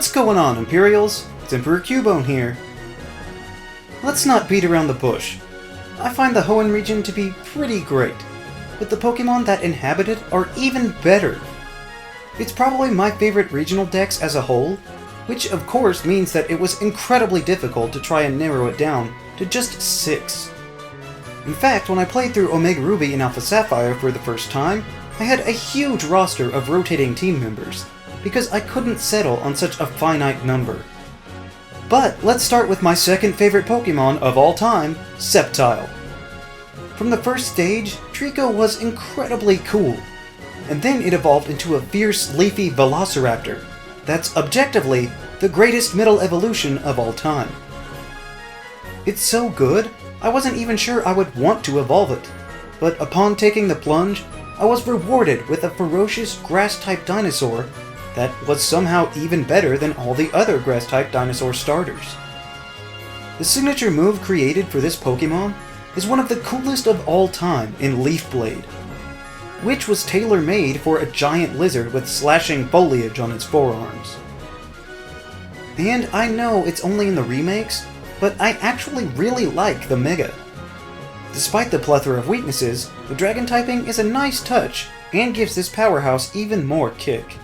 What's going on, Imperials? It's Emperor Cubone here. Let's not beat around the bush. I find the Hoenn region to be pretty great, but the Pokémon that inhabit it are even better. It's probably my favorite regional dex as a whole, which of course means that it was incredibly difficult to try and narrow it down to just 6. In fact, when I played through Omega Ruby and Alpha Sapphire for the first time, I had a huge roster of rotating team members, because I couldn't settle on such a finite number. But let's start with my second favorite Pokémon of all time, Sceptile. From the first stage, Trico was incredibly cool, and then it evolved into a fierce, leafy Velociraptor that's objectively the greatest middle evolution of all time. It's so good, I wasn't even sure I would want to evolve it, but upon taking the plunge, I was rewarded with a ferocious grass-type dinosaur that was somehow even better than all the other grass-type dinosaur starters. The signature move created for this Pokémon is one of the coolest of all time in Leaf Blade, which was tailor-made for a giant lizard with slashing foliage on its forearms. And I know it's only in the remakes, but I actually really like the Mega. Despite the plethora of weaknesses, the Dragon typing is a nice touch and gives this powerhouse even more kick.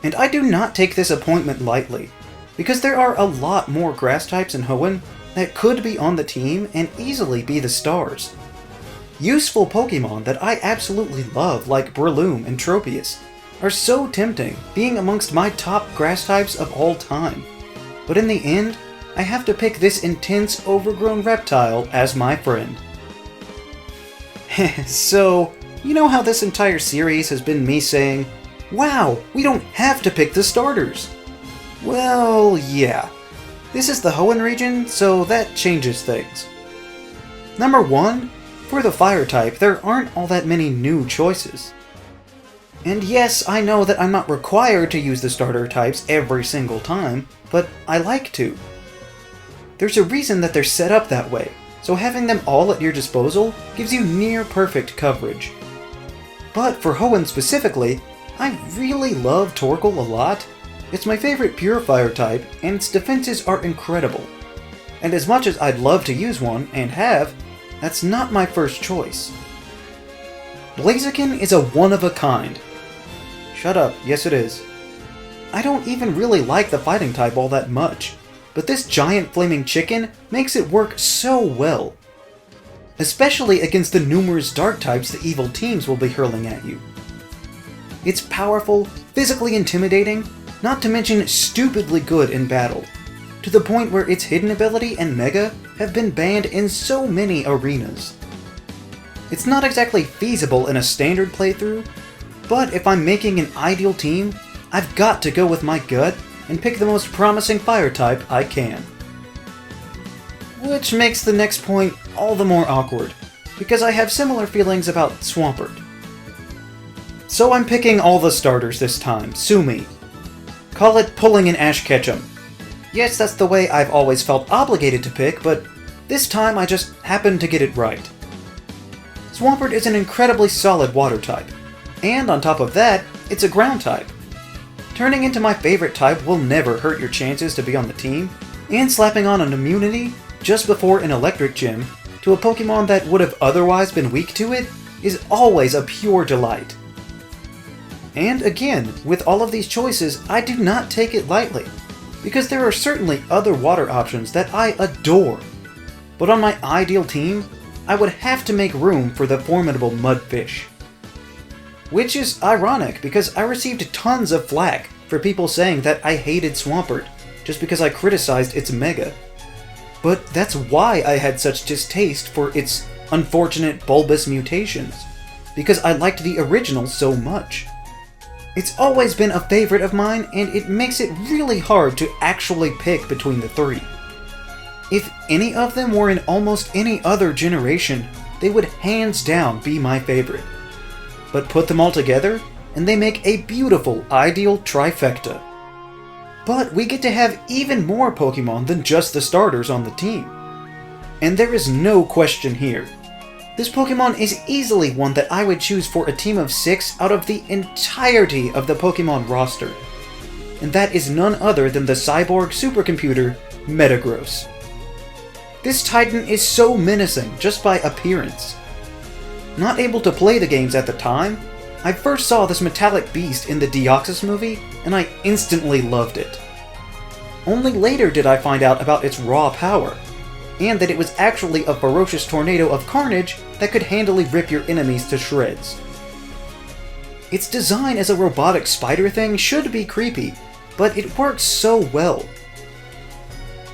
And I do not take this appointment lightly, because there are a lot more grass types in Hoenn that could be on the team and easily be the stars. Useful Pokémon that I absolutely love, like Breloom and Tropius, are so tempting, being amongst my top grass types of all time. But in the end, I have to pick this intense, overgrown reptile as my friend. So, you know how this entire series has been me saying, "Wow, we don't have to pick the starters." Well, yeah. This is the Hoenn region, so that changes things. Number 1, for the fire type, there aren't all that many new choices. And yes, I know that I'm not required to use the starter types every single time, but I like to. There's a reason that they're set up that way, so having them all at your disposal gives you near perfect coverage. But for Hoenn specifically, I really love Torkoal a lot. It's my favorite pure fire type, and its defenses are incredible. And as much as I'd love to use one, and have, that's not my first choice. Blaziken is a one-of-a-kind. Shut up, yes it is. I don't even really like the fighting type all that much, but this giant flaming chicken makes it work so well. Especially against the numerous dark types the evil teams will be hurling at you. It's powerful, physically intimidating, not to mention stupidly good in battle, to the point where its hidden ability and Mega have been banned in so many arenas. It's not exactly feasible in a standard playthrough, but if I'm making an ideal team, I've got to go with my gut and pick the most promising fire type I can. Which makes the next point all the more awkward, because I have similar feelings about Swampert. So I'm picking all the starters this time, sue me. Call it pulling an Ash Ketchum. Yes, that's the way I've always felt obligated to pick, but this time I just happened to get it right. Swampert is an incredibly solid water type, and on top of that, it's a ground type. Turning into my favorite type will never hurt your chances to be on the team, and slapping on an immunity just before an electric gym to a Pokémon that would have otherwise been weak to it is always a pure delight. And again, with all of these choices, I do not take it lightly, because there are certainly other water options that I adore. But on my ideal team, I would have to make room for the formidable Mudfish. Which is ironic, because I received tons of flack for people saying that I hated Swampert just because I criticized its Mega. But that's why I had such distaste for its unfortunate bulbous mutations, because I liked the original so much. It's always been a favorite of mine, and it makes it really hard to actually pick between the 3. If any of them were in almost any other generation, they would hands down be my favorite. But put them all together, and they make a beautiful, ideal trifecta. But we get to have even more Pokémon than just the starters on the team. And there is no question here. This Pokémon is easily one that I would choose for a team of 6 out of the entirety of the Pokémon roster. and that is none other than the cyborg supercomputer, Metagross. This Titan is so menacing just by appearance. Not able to play the games at the time, I first saw this metallic beast in the Deoxys movie, and I instantly loved it. Only later did I find out about its raw power, and that it was actually a ferocious tornado of carnage that could handily rip your enemies to shreds. Its design as a robotic spider thing should be creepy, but it works so well.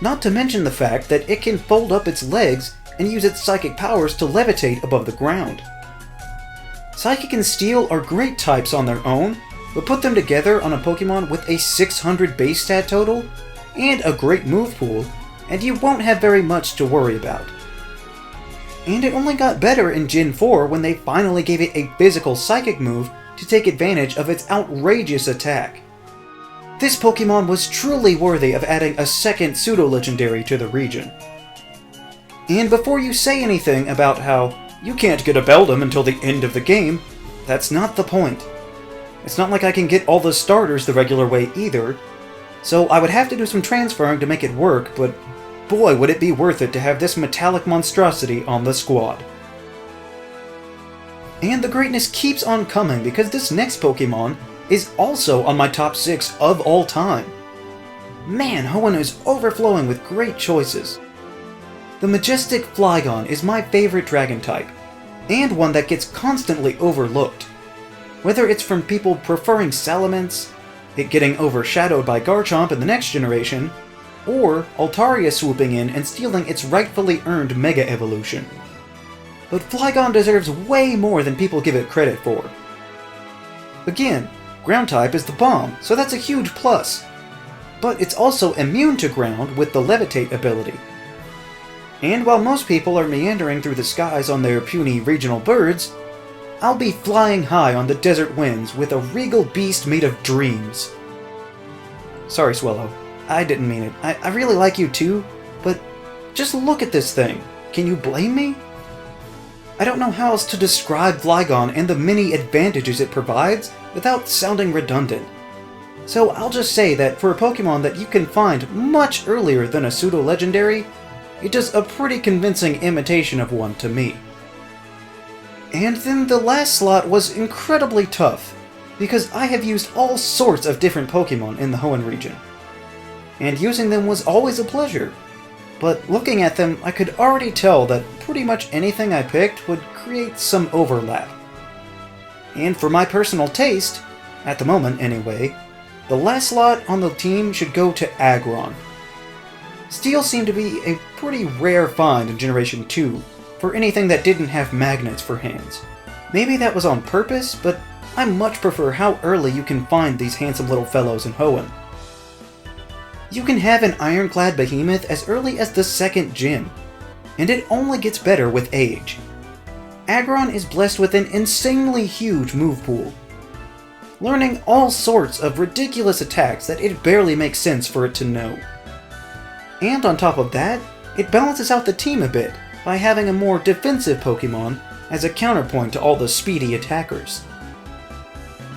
Not to mention the fact that it can fold up its legs and use its psychic powers to levitate above the ground. Psychic and Steel are great types on their own, but put them together on a Pokemon with a 600 base stat total and a great move pool, and you won't have very much to worry about. And it only got better in Gen 4 when they finally gave it a physical Psychic move to take advantage of its outrageous attack. This Pokemon was truly worthy of adding a second pseudo-legendary to the region. And before you say anything about how you can't get a Beldum until the end of the game, that's not the point. It's not like I can get all the starters the regular way either, so I would have to do some transferring to make it work, but boy would it be worth it to have this metallic monstrosity on the squad. And the greatness keeps on coming because this next Pokemon is also on my top 6 of all time. Man, Hoenn is overflowing with great choices. The majestic Flygon is my favorite dragon type, and one that gets constantly overlooked. Whether it's from people preferring Salamence, it getting overshadowed by Garchomp in the next generation, or Altaria swooping in and stealing its rightfully earned Mega Evolution. But Flygon deserves way more than people give it credit for. Again, ground type is the bomb, so that's a huge plus. But it's also immune to ground with the Levitate ability. And while most people are meandering through the skies on their puny regional birds, I'll be flying high on the desert winds with a regal beast made of dreams. Sorry, Swellow. I didn't mean it. I really like you too, but just look at this thing. Can you blame me? I don't know how else to describe Flygon and the many advantages it provides without sounding redundant. So I'll just say that for a Pokemon that you can find much earlier than a pseudo-legendary, it does a pretty convincing imitation of one to me. And then the last slot was incredibly tough, because I have used all sorts of different Pokemon in the Hoenn region. And using them was always a pleasure, but looking at them I could already tell that pretty much anything I picked would create some overlap. And for my personal taste, at the moment anyway, the last slot on the team should go to Aggron. Steel seemed to be a pretty rare find in Generation 2 for anything that didn't have magnets for hands. Maybe that was on purpose, but I much prefer how early you can find these handsome little fellows in Hoenn. You can have an ironclad behemoth as early as the 2nd gen, and it only gets better with age. Aggron is blessed with an insanely huge move pool, learning all sorts of ridiculous attacks that it barely makes sense for it to know. And on top of that, it balances out the team a bit by having a more defensive Pokemon as a counterpoint to all the speedy attackers.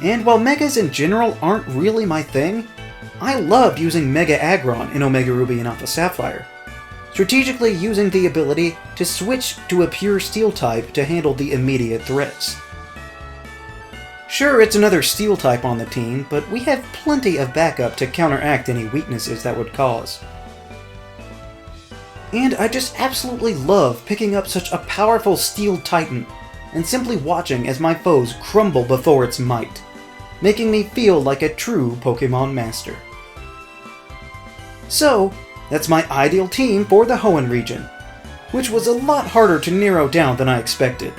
And while Megas in general aren't really my thing, I loved using Mega Aggron in Omega Ruby and Alpha Sapphire, strategically using the ability to switch to a pure Steel type to handle the immediate threats. Sure, it's another Steel type on the team, but we have plenty of backup to counteract any weaknesses that would cause. And I just absolutely love picking up such a powerful Steel Titan and simply watching as my foes crumble before its might, making me feel like a true Pokemon master. So, that's my ideal team for the Hoenn region, which was a lot harder to narrow down than I expected.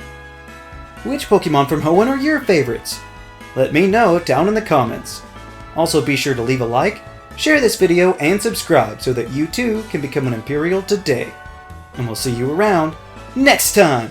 Which Pokemon from Hoenn are your favorites? Let me know down in the comments. Also be sure to leave a like, share this video, and subscribe so that you too can become an Imperial today. And we'll see you around next time!